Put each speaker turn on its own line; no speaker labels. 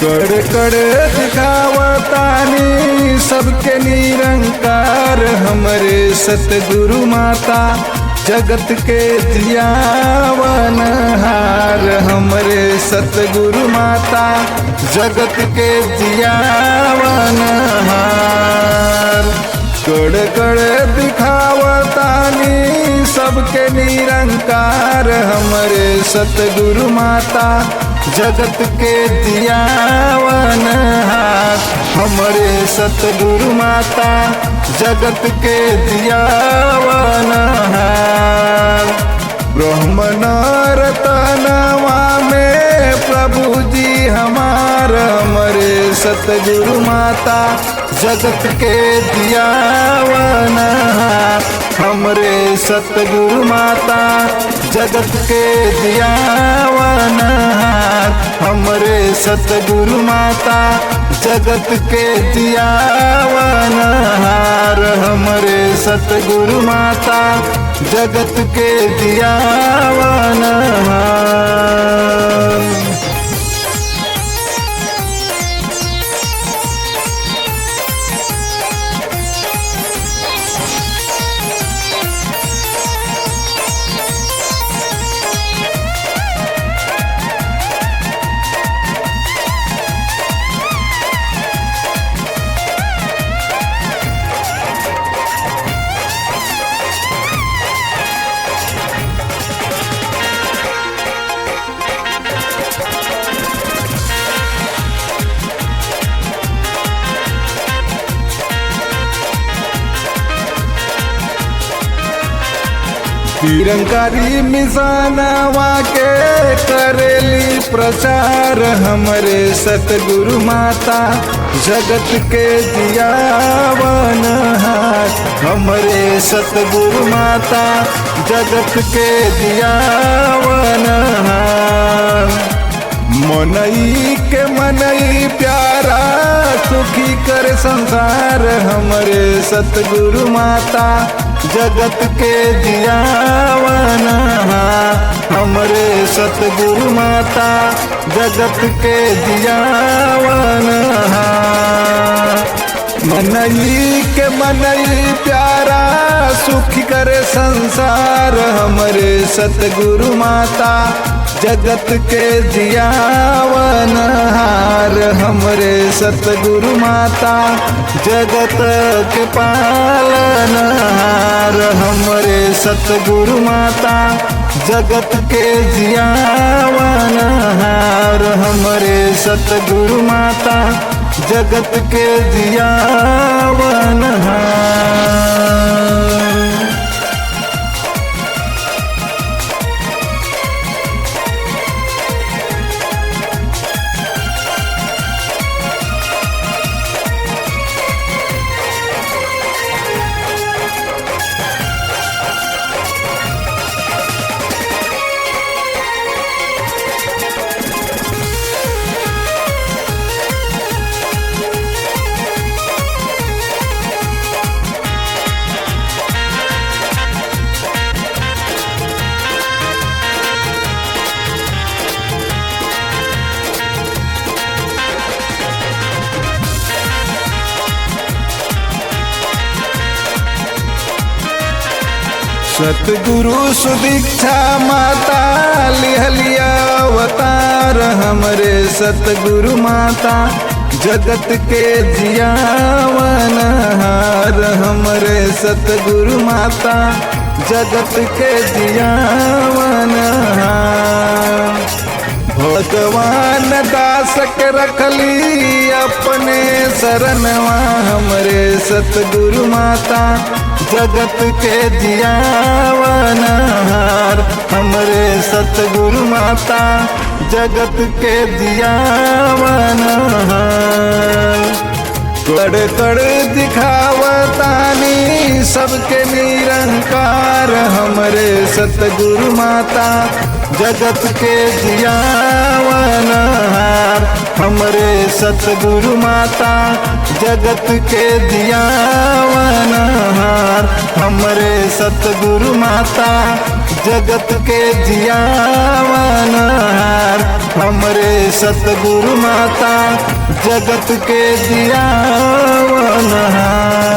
कड़ कड़ दिखावतानी सबके निरंकार हमरे सतगुरु माता जगत के जियावनहार हमरे सतगुरु माता जगत के जियावनहार। कड़ कड़ दिखावतानी सबके निरंकार हमरे सतगुरु माता जगत के जियावनहार हमरे सतगुरु माता जगत के जियावनहार। ब्रह्मन रतनवा में प्रभु जी हमरे सतगुरु माता जगत के जियावनहार हमरे सतगुरु माता जगत के जियावनहार हमरे सतगुरु माता जगत के जियावनहार हमरे सतगुरु माता जगत के जियावनहार। निरंकारी मिसानवा के करेली प्रचार हमरे सतगुरु माता जगत के जियावनहार हमरे सतगुरु माता जगत के जियावनहार। मनई के मनई प्यारा सुखी कर संसार हमरे सतगुरु माता जगत के जियावनहार हमरे सतगुरु माता जगत के जियावनहार। मनई के मनई प्यारा सुखी करे संसार हमरे सतगुरु माता जगत के जियावनहार हमरे सतगुरु माता जगत के पालनहार हमरे सतगुरु माता जगत के जियावनहार हमरे सतगुरु माता जगत के जियावनहार। सतगुरु सुदीक्षा माता लिहलिया अवतार हमरे सतगुरु माता जगत के जियावनहार हमरे सतगुरु माता जगत के जियावनहार। भगवान दास के रखली अपने शरणवा हमरे सतगुरु माता जगत के जियावनहार हमरे सतगुरु माता जगत के जियावनहार। कड़ कड़ दिखावतानी सबके निरंकार हमरे सतगुरु माता जगत के जियावनहार हमरे सतगुरु माता जगत के जियावनहार हमरे सतगुरु माता जगत के जियावनहार हमरे सतगुरु माता जगत के दिया वनहार।